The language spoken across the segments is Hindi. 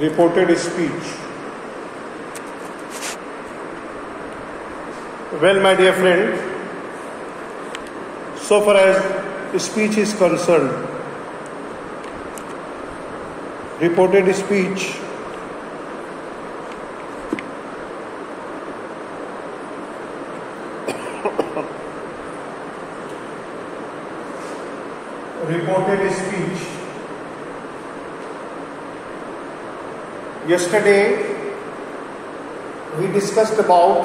reported speech. Well, my dear friend, so far as speech is concerned, reported speech reported speech. Yesterday we discussed about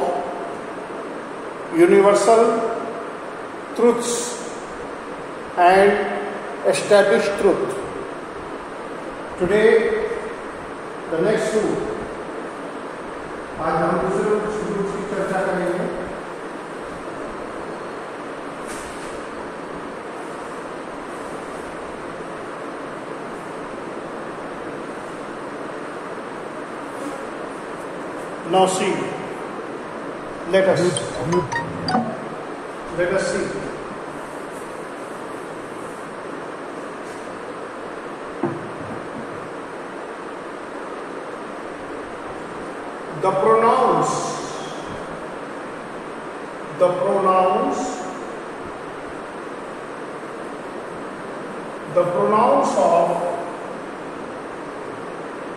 universal truths and established truth. Today the next two, आज हम दूसरे truths की चर्चा करेंगे. Now see, let us see. The pronouns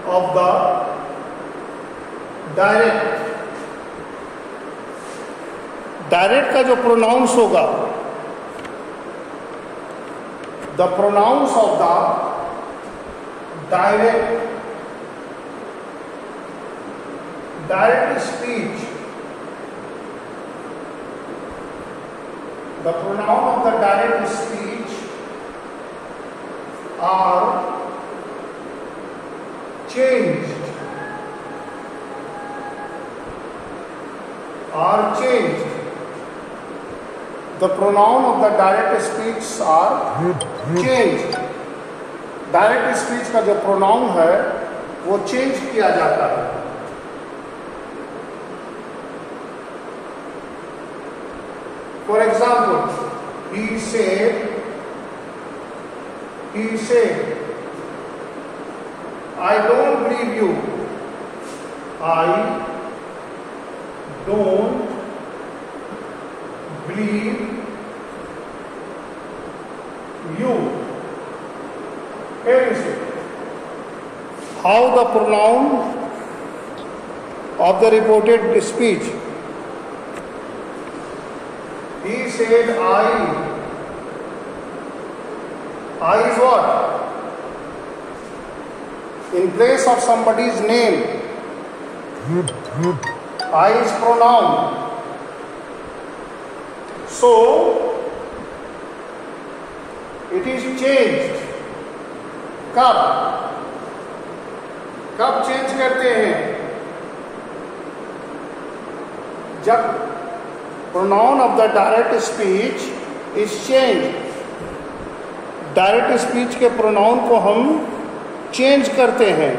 of the direct का जो प्रोनाउंस होगा, the pronouns of the direct speech, the pronoun of the direct speech are changed. The pronoun of the direct speech are changed. Direct speech का जो प्रोनाउन है वो चेंज किया जाता है. For example, he said, I don't believe you. I don't believe you. Here is it. How the pronoun of the reported speech. He said I is what? In place of somebody's name, I is pronoun. So it is changed. कब चेंज करते हैं? जब pronoun of the direct speech is changed. Direct speech के प्रोनाउन को हम चेंज करते हैं.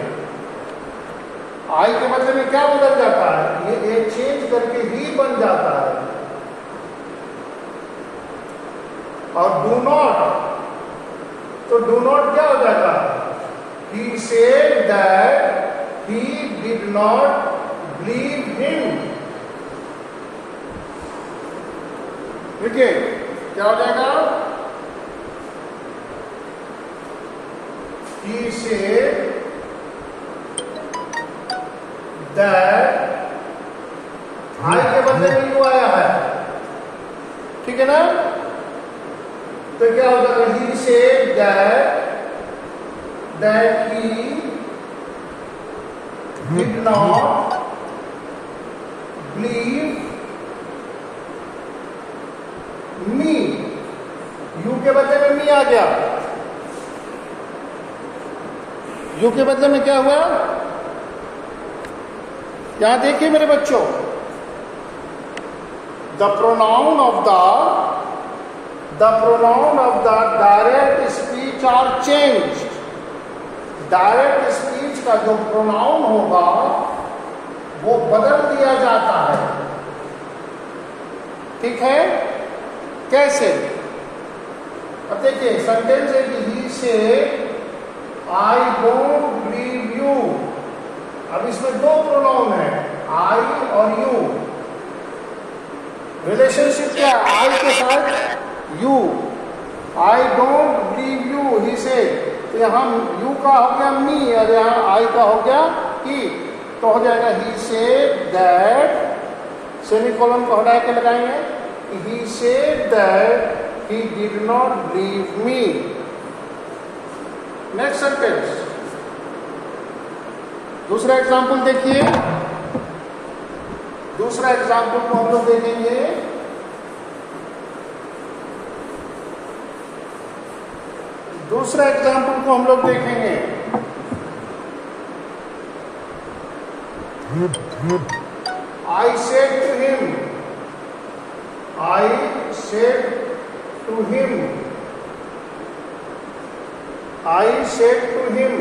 आई के बदले में क्या बदल जाता है? ये चेंज करके ही बन जाता है. और डू नॉट, तो डू नॉट क्या हो जाता है? He said that he did not believe him. देखिए क्या हो जाएगा? He said that I के बदले में यू आया है. ठीक है ना? तो क्या हो जाएगा? He said that he did not believe me. You के बदले में मी आ गया. यू के बदले में क्या हुआ? यहां देखिए मेरे बच्चों, the pronoun of the direct speech are changed. Direct speech का जो प्रोनाउन होगा वो बदल दिया जाता है. ठीक है? कैसे? अब देखिए सेंटेंस है कि ही से आई डोंट बिलीव यू. इसमें दो प्रोनाउन है, आई और यू। रिलेशनशिप क्या है? आई के साथ you. I don't believe you, he say. तो यहाँ यू का हो गया मी और यहाँ आई का हो गया ही। तो हो जाएगा ही सेड दैट, सेमीकोलन को हटा के लगाएंगे, he said that he did not believe me. Next sentence, दूसरा एग्जाम्पल देखिए। दूसरा एग्जाम्पल को हम लोग देखेंगे। दूसरा एग्जाम्पल को हम लोग देखेंगे। I said to him, I said to him, I said to him,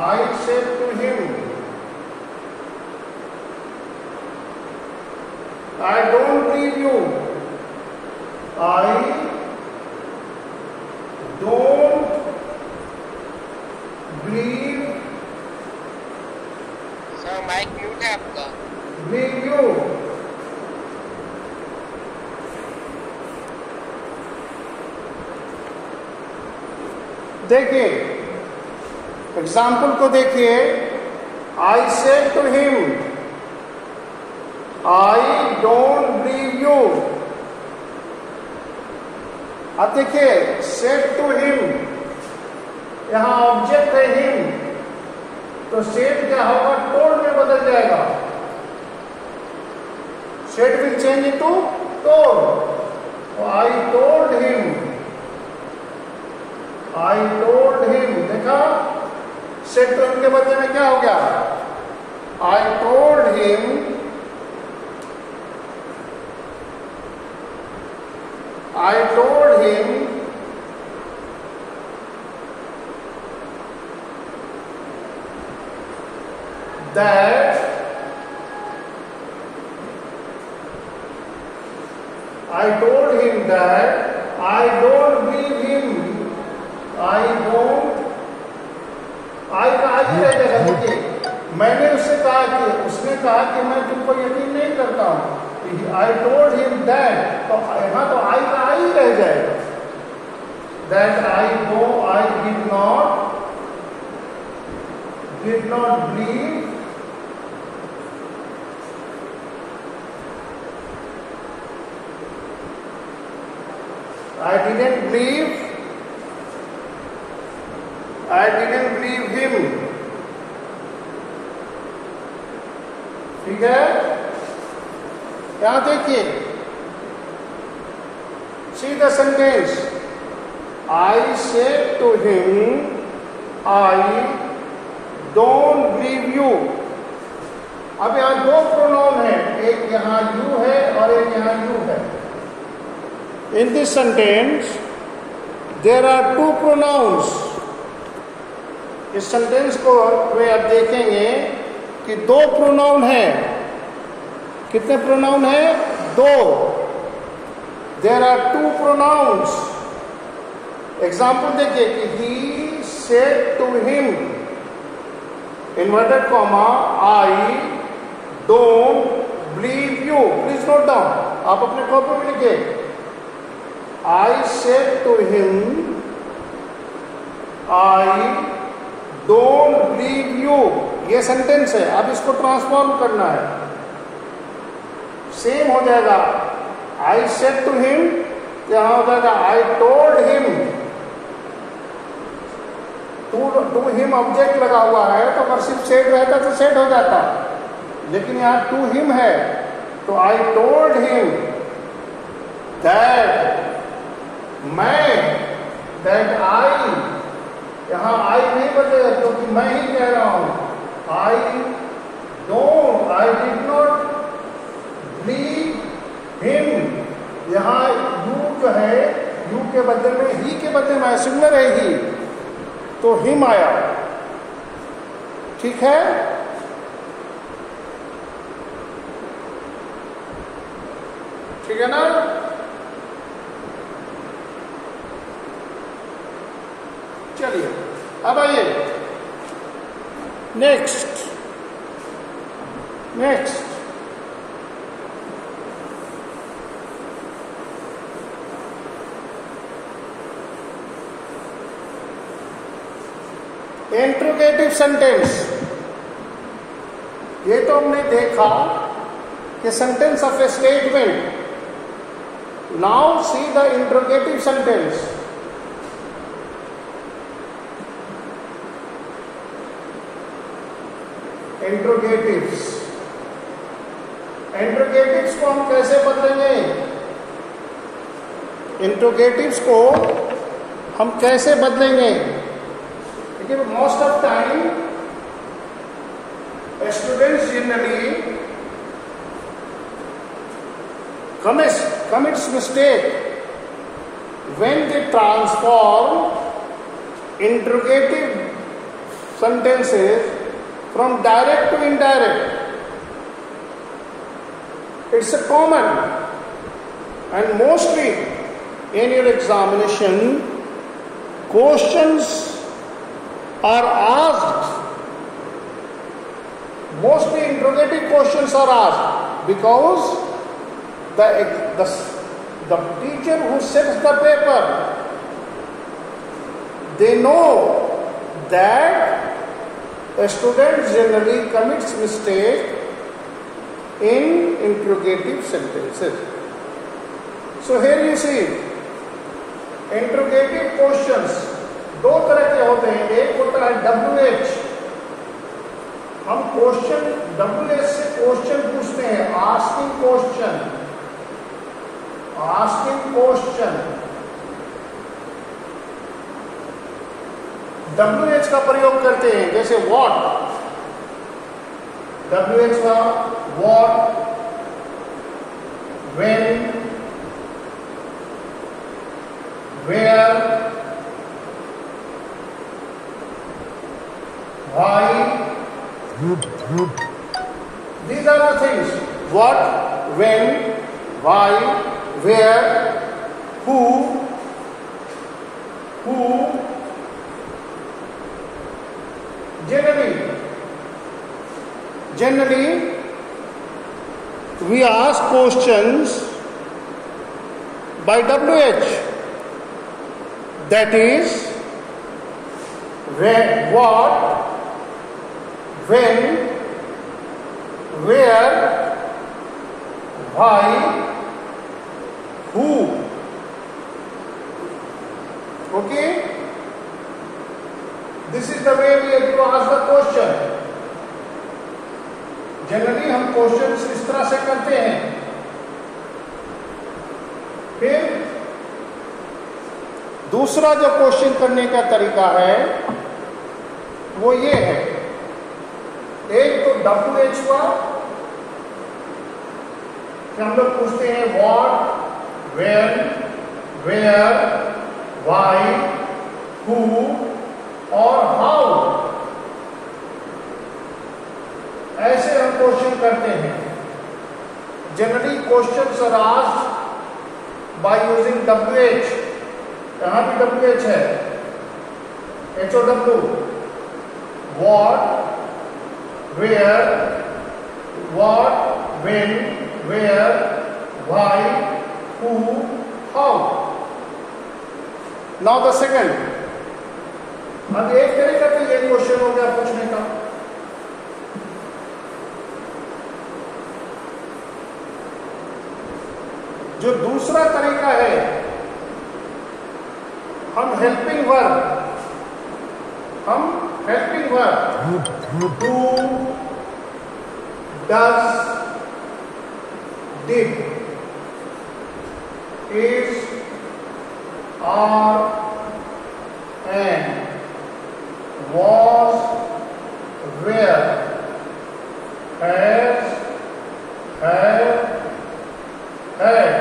I said to him, I don't believe you, I don't believe sir mike mute है आपका। believe you। देखिए एग्जाम्पल को देखिए। I said to him, I don't believe you। अब देखिए said to him, यहां ऑब्जेक्ट है him, तो said क्या होगा? told में बदल जाएगा। said will change into told। तो I told him, I told him, देखा said to him के बदले में क्या हो गया? I told him, I told him that I told him that I don't believe him, I don't, I का आज ही रह जाएगा। देखिए मैंने उससे कहा कि, उसने कहा कि मैं तुमको यकीन नहीं करता हूं। I told him that, तो यहाँ तो I का आई ही रह जाएगा। That I did not believe I didn't believe him। ठीक है, यहां देखिए, see the sentence, I said to him, I don't believe you। अब यहां दो प्रोनाउन है, एक यहां you है और एक यहां you है। In this sentence there are two pronouns। इस सेंटेंस को में आप देखेंगे कि दो प्रोनाउन है। कितने प्रोनाउन है? दो। There are two pronouns। Example देखिए कि he said to him, inverted comma, I don't believe you। Please note down, आप अपने कॉपी में लिखिए। I said to him, I don't believe you। ये सेंटेंस है, अब इसको ट्रांसफॉर्म करना है। सेम हो जाएगा, I said to him, यहां हो जाएगा I told him। to him object लगा हुआ है, तो अगर सिर्फ said रहता तो said हो जाता, लेकिन यहां to him है, तो I told him that मैं, that I, यहां I नहीं बदलेगा क्योंकि मैं ही कह रहा हूं। I did not believe him। यहां you जो है, you के बदले में he के बदले में सिंगुलर है ही, तो him आया। ठीक है, ठीक है ना? चलिए अब आइए, नेक्स्ट इंट्रोगेटिव सेंटेंस। ये तो हमने देखा कि sentence of a statement. Now see the interrogative sentence. Interrogatives को हम कैसे बदलेंगे? इंट्रोगेटिव्स को हम कैसे बदलेंगे? देखिए, most of time students generally commits mistake when they transform interrogative sentences from direct to indirect. It's a common, and mostly in your examination questions are asked. Mostly interrogative questions are asked because the teacher who sets the paper, they know that a student generally commits mistake in interrogative sentences. So here you see interrogative questions दो तरह के होते हैं। एक होता है WH। हम क्वेश्चन WH से क्वेश्चन पूछते हैं, आस्किंग क्वेश्चन। WH का प्रयोग करते हैं, जैसे व्हाट। WH का what, when, where, why. These are the things: what, when, why, where, who, generally we ask questions by WH, that is where, what, when, where, why, who. Okay? This is the way we have to ask the question. Generally हम क्वेश्चंस इस तरह से करते हैं। फिर दूसरा जो क्वेश्चन करने का तरीका है वो ये है, एक तो WH हुआ कि हम लोग पूछते हैं what, when, where, why, who और हाउ। ऐसे हम क्वेश्चन करते हैं। Generally questions are asked by using WH। यहां भी WH है, HOW, what, where, what, when, where, why, who, how. Now the second. अब एक तरीका तो ये क्वेश्चन हो गया पूछने का। जो दूसरा तरीका है, हम helping verb do, does, did, is, are, and, was, where, has, have, had,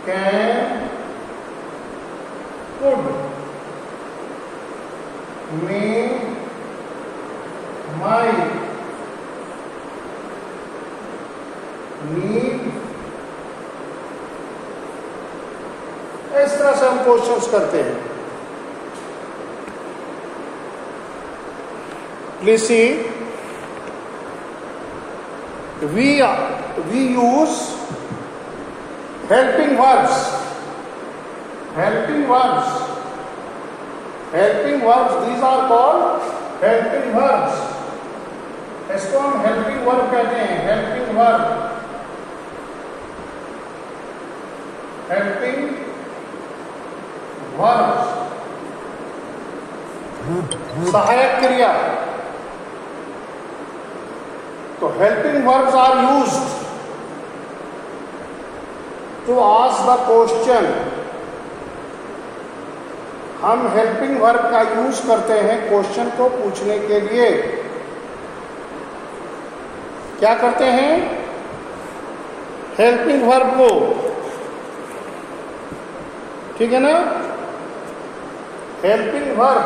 can, could, may, might, need। इस तरह से हम क्वेश्चंस करते हैं। Please see, we use helping verbs. Helping verbs. Helping verbs. These are called helping verbs. इसको हम helping verb कहते हैं. Helping verb. Helping verbs. सहायक क्रिया. तो helping verbs are used to ask the question. हम helping verb का यूज करते हैं क्वेश्चन को पूछने के लिए. क्या करते हैं? helping verb को, ठीक है ना? helping verb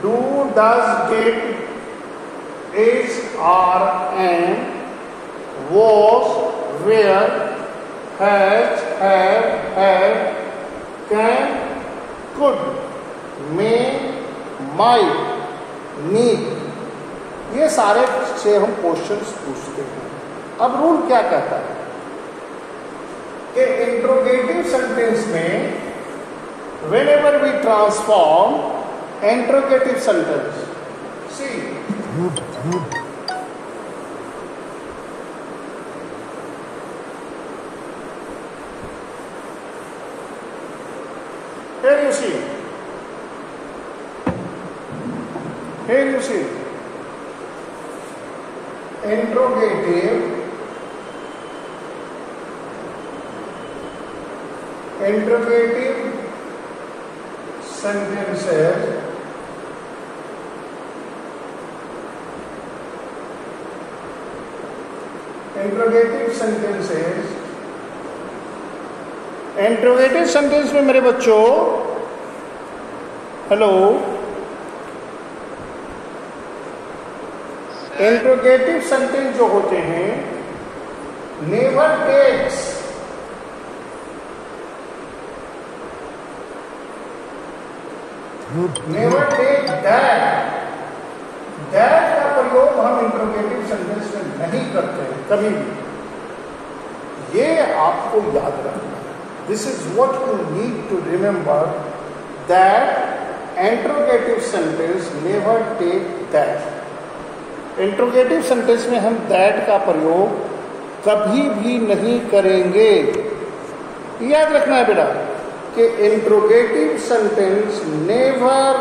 do, does, did, is, are, am, was, were, has, have, can, could, may, might, need, ये सारे से हम क्वेश्चंस पूछते हैं. अब रूल क्या कहता है कि इंट्रोगेटिव सेंटेंस में whenever we transform interrogative sentence, see, here you see, interrogative sentences interrogative sentence में मेरे बच्चों, हेलो, इंट्रोगेटिव सेंटेंस जो होते हैं नेवर टेक्स दैट का प्रयोग हम इंट्रोगेटिव सेंटेंस में नहीं करते हैं कभी भी. ये आपको याद रखना है. This is what you need to remember, that interrogative sentence never take that. Interrogative sentence में हम दैट का प्रयोग कभी भी नहीं करेंगे. याद रखना है बेटा कि interrogative sentence never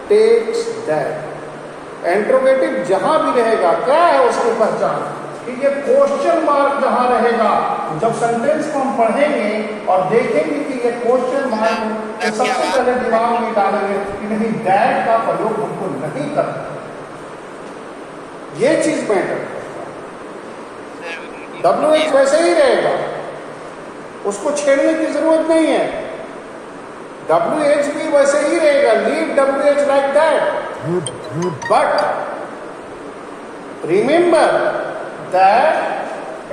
takes that. Interrogative जहां भी रहेगा, क्या है उसकी पहचान कि ये क्वेश्चन मार्क जहां रहेगा, जब सेंटेंस को हम पढ़ेंगे और देखेंगे कि ये क्वेश्चन मार्क, तो सबसे पहले दिमाग में डालेंगे कि नहीं, दैट का प्रयोग हमको नहीं करना. ये चीज मैटर. WH वैसे ही रहेगा, उसको छेड़ने की जरूरत नहीं है. WH भी वैसे ही रहेगा. Leave WH like that. But remember that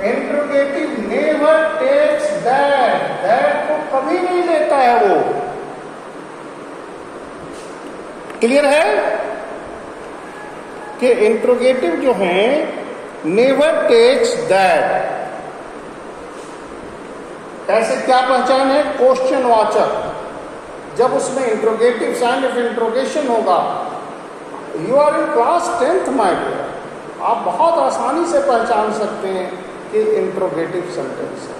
interrogative never takes that. That को कभी नहीं लेता है वो. क्लियर है कि इंट्रोगेटिव जो है नेवर टेक्स दैट. ऐसे क्या पहचान है? क्वेश्चन वाचक. जब उसमें इंट्रोगेटिव साइन ऑफ इंट्रोगेशन होगा, you are in class 10th my dear, आप बहुत आसानी से पहचान सकते हैं कि इंट्रोगेटिव सेंटेंस है.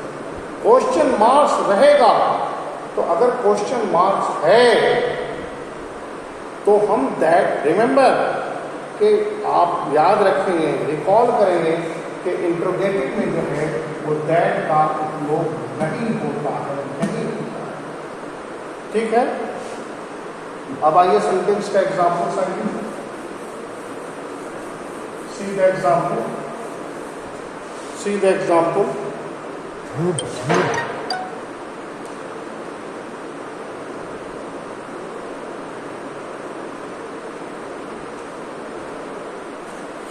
क्वेश्चन मार्क्स रहेगा, तो अगर क्वेश्चन मार्क्स है तो हम दैट, रिमेंबर कि आप याद रखेंगे, रिकॉल करेंगे कि इंट्रोगेटिव में जो है वो दैट का उपयोग नहीं होता है. ठीक है. अब आइए सेंटेंस का एग्जाम्पल समझिए. See the example.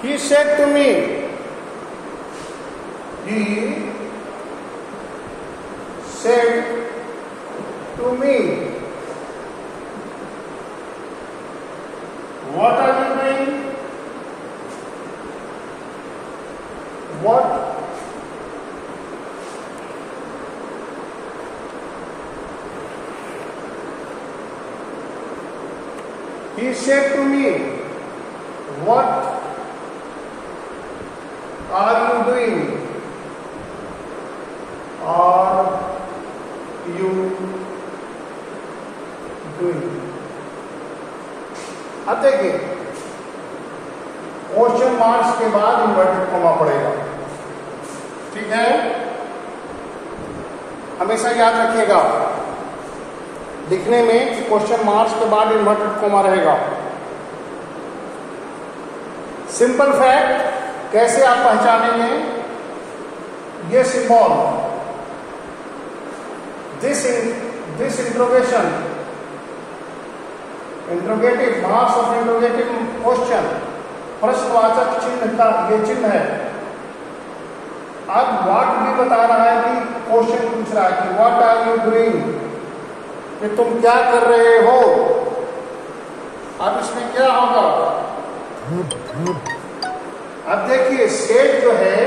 He said to me, what are you doing? He said to me, what are you doing? Are you doing? अब देखिए, क्वेश्चन मार्क्स के बाद इन्वर्टेड कॉमा पड़ेगा, ठीक है? हमेशा याद रखिएगा लिखने में कि क्वेश्चन मार्क्स के बाद इन्वर्टेड कॉमा रहेगा। सिंपल फैक्ट कैसे आप पहचानेंगे? ये symbol, this interrogation, interrogative, marks of interrogative question, प्रश्नवाचक चिन्ह का ये चिन्ह है। अब व्हाट भी बता रहा है कि क्वेश्चन पूछ रहा है कि व्हाट आर यू डूइंग, कि तुम क्या कर रहे हो। अब इसमें क्या होगा? अब देखिए, सेट जो है,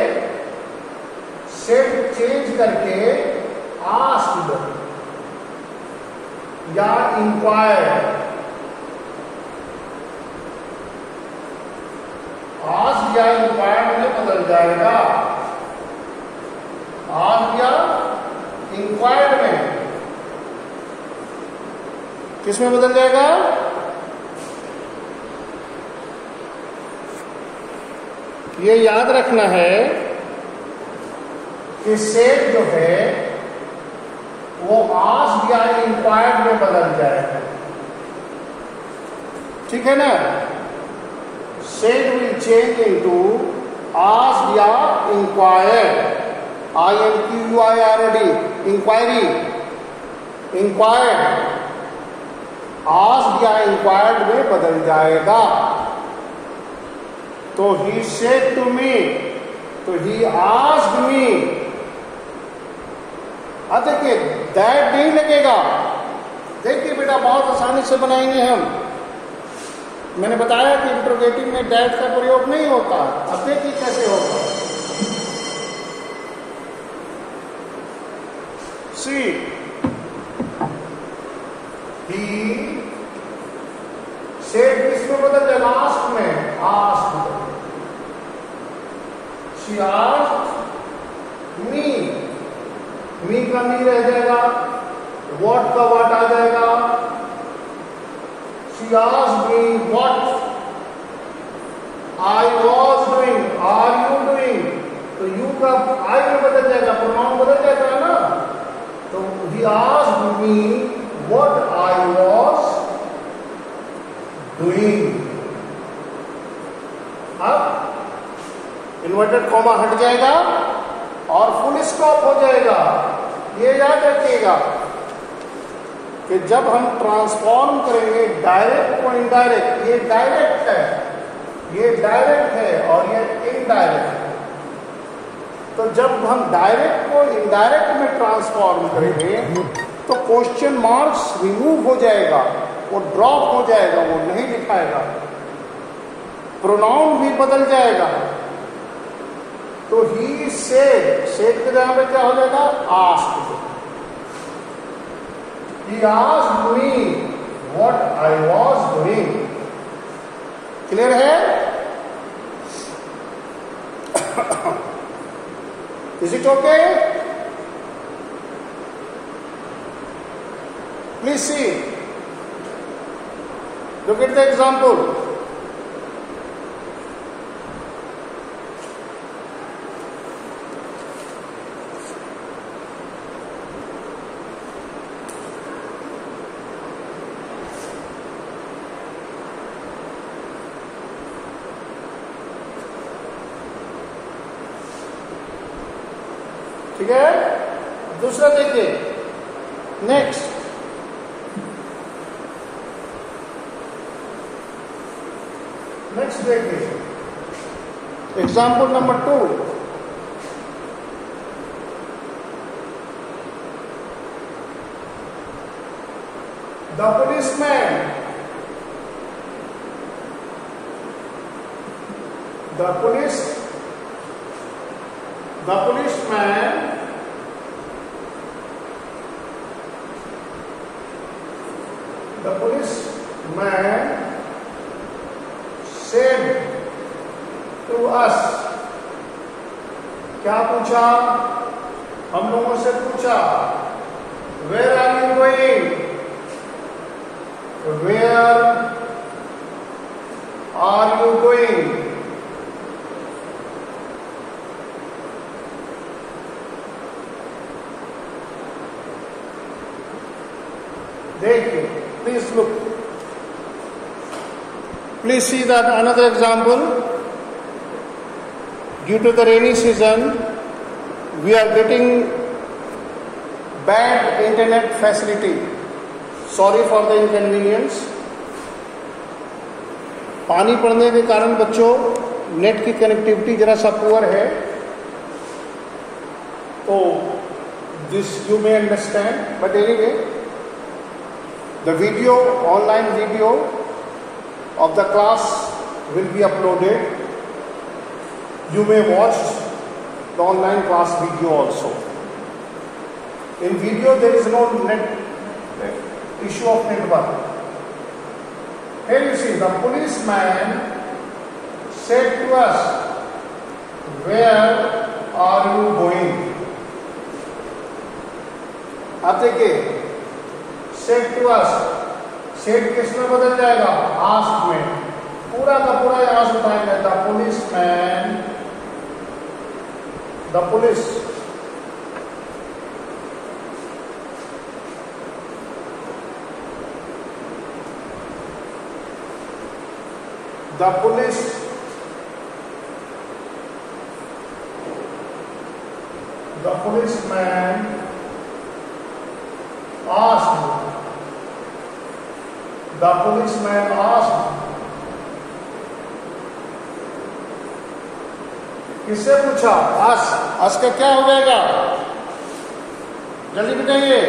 सेट चेंज करके आस्क्ड या इंक्वायर्ड, आस्क्ड या इंक्वायर्ड में बदल जाएगा। आस्क्ड या इंक्वायर्ड में किसमें बदल जाएगा? ये याद रखना है कि सेट जो है वो आस्क्ड या इंक्वायर्ड में बदल जाएगा, ठीक है ना? Said will change into asked या inquired, INQUIRD, inquiry, inquired asked या इंक्वायर्ड में बदल जाएगा। तो ही सेड टू मी, तो ही आस्क्ड मी। अब देखिए, दैट नहीं लगेगा। देखिए बेटा, बहुत आसानी से बनाएंगे हम। मैंने बताया कि इंट्रोगेटिव में दैट का प्रयोग नहीं होता। अब देखिए कैसे होगा। सी, ही सेड किसमें बदल जाएगा? आस्क्ड में, asked. She asked me, me का मी रह जाएगा, व्हाट का व्हाट आ जाएगा। She asked me what I was doing, are you doing, तो यू का आई में बदल जाएगा, प्रोनाउन बदल जाएगा ना। तो ही asked me what I was doing. अब इन्वर्टेड कॉमा हट जाएगा और फुल स्टॉप हो जाएगा। ये याद रखिएगा कि जब हम ट्रांसफॉर्म करेंगे डायरेक्ट को इनडायरेक्ट, ये डायरेक्ट है, ये डायरेक्ट है और ये इनडायरेक्ट है। तो जब हम डायरेक्ट को इनडायरेक्ट में ट्रांसफॉर्म करेंगे तो क्वेश्चन मार्क्स रिमूव हो जाएगा, वो ड्रॉप हो जाएगा, वो नहीं दिखाएगा, प्रोनाउन भी बदल जाएगा। तो ही सेड, सेड के जगह पे क्या हो जाएगा? Asked. He asked me what I was doing. Clear है? Is it okay? Please see, look at the example. ठीक है? दूसरा देखिए, नेक्स्ट। नेक्स्ट देखिए, example number 2। The policeman the policeman said to us, क्या पूछा? हम लोगों से पूछा, where are you going? Where are you going? देखिए, please look. Please see that another example. Due to the rainy season, we are getting bad internet facility. Sorry for the inconvenience. पानी पड़ने के कारण बच्चों नेट की कनेक्टिविटी जरा सा पुअर है, तो this you may understand, but anyway the video, online video of the class will be uploaded. You may watch the online class video also. In video there is no net issue of network. Here you see the policeman said to us, where are you going? आप देखिए, सेट टू अस, सेट किस में बदल जाएगा? आस्क में। पूरा का पूरा यहां से उठाएंगे, the policeman, the police, the police, the policeman asked, the policeman asked, किससे पूछा? अस का क्या हो जाएगा? जल्दी बताइए।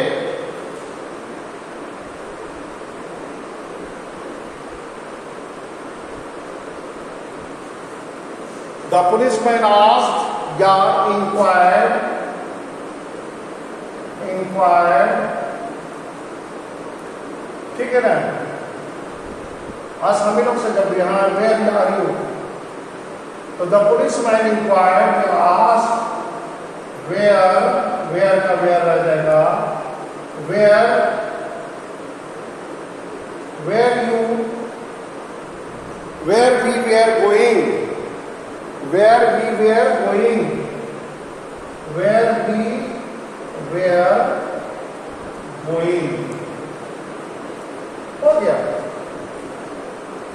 The policeman asked या inquired, ठीक है ना? आज हम लोग से जब यहाँ where are you, तो the policeman inquired, asked where का where रह जाएगा, where we were going, where we were going, हो गया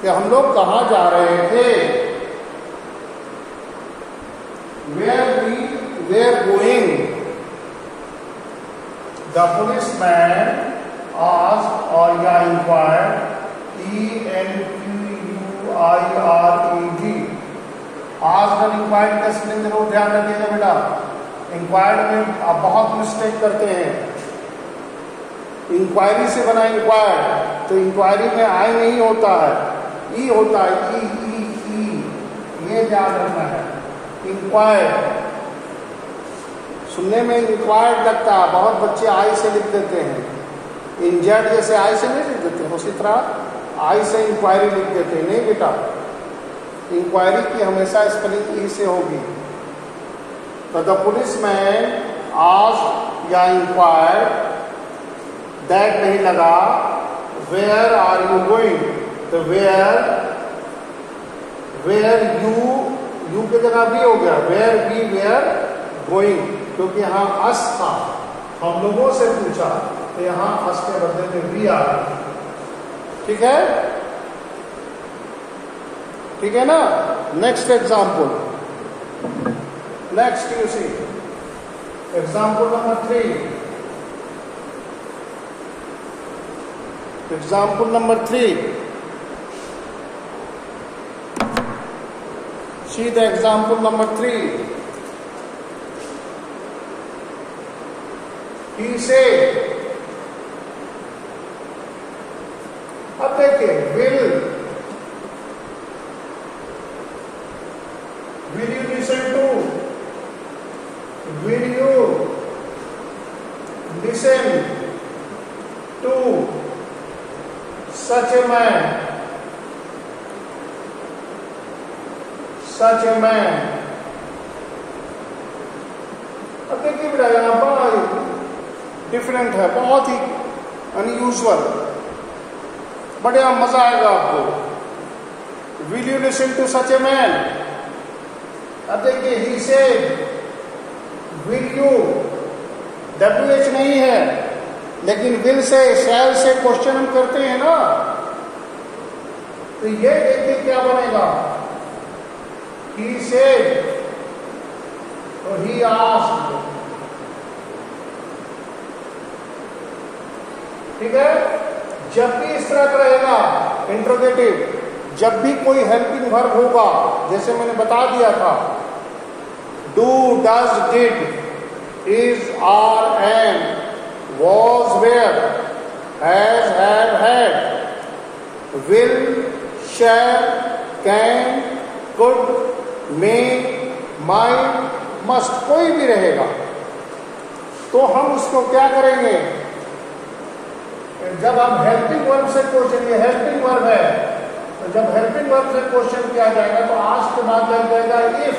कि हम लोग कहाँ जा रहे थे? Where we were going. The policeman asked or inquired, ENQUIRED. Asked और inquired का स्पेलिंग जरूर ध्यान रखिएगा बेटा। इंक्वायर्ड में आप बहुत मिस्टेक करते हैं। इंक्वायरी से बना इंक्वायर्ड, तो इंक्वायरी में आई नहीं होता है, ई होता है, ई, ये याद रखना है। इंक्वायर्ड सुनने में इंक्वायर्ड लगता है, बहुत बच्चे आई से लिख देते हैं। इंजर्ड जैसे आई से नहीं लिख देते, उसी तरह आई से इंक्वायरी लिख देते हैं। नहीं बेटा, इंक्वायरी की हमेशा स्पेलिंग ई से होगी। तो द पुलिसमैन आस्क्ड या इंक्वायर्ड, दैट नहीं लगा, वेयर आर यू गोइंग, तो वेयर यू की जगह भी हो गया, वेयर वी वेयर गोइंग, क्योंकि यहाँ अस था, हम लोगों से पूछा, तो यहाँ अस के बदले में वी आ गया। ठीक है, ठीक है ना? Next example, next you see example number 3. Example number 3. See the example number 3. He said, अब देखिए, will you listen to? Will you listen to such a man? such a man. अब देखिए बेटा यहाँ पर डिफरेंट है, बहुत ही अनयूजुअल, बट यहाँ मजा आएगा आपको। Will you listen to such a man? अब देखिए he said, will you WH नहीं है, लेकिन विल से शैल से क्वेश्चन हम करते हैं ना, तो ये देखिए क्या बनेगा। He said, तो he asked, ठीक है। जब भी इस तरह का रहेगा इंट्रोगेटिव, जब भी कोई हेल्पिंग वर्ब होगा, जैसे मैंने बता दिया था, do, does, did, is, are, am, was, where, has, have, had, will, shall, can, could, may, might, must, कोई भी रहेगा तो हम उसको क्या करेंगे? जब हम हेल्पिंग वर्ब से क्वेश्चन, ये हेल्पिंग वर्ब है, तो जब हेल्पिंग वर्ब से क्वेश्चन किया जाएगा तो आज के बाद लग जाएगा इफ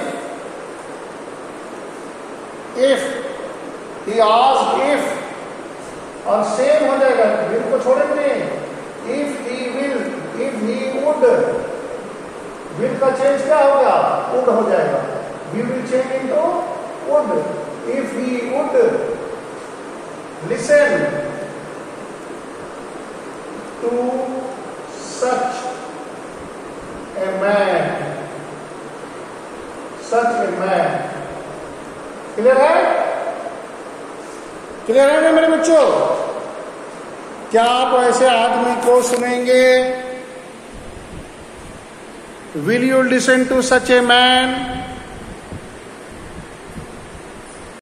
ही आस्क्ड इफ, और सेम हो जाएगा, विल को छोड़ेंगे, if he will, if he would, will का चेंज क्या होगा? वुड हो जाएगा, we will change into would. If he would listen to such a man, such a man. Clear है? क्लियर है ना मेरे बच्चों? क्या आप ऐसे आदमी को सुनेंगे? Will you listen to such a man?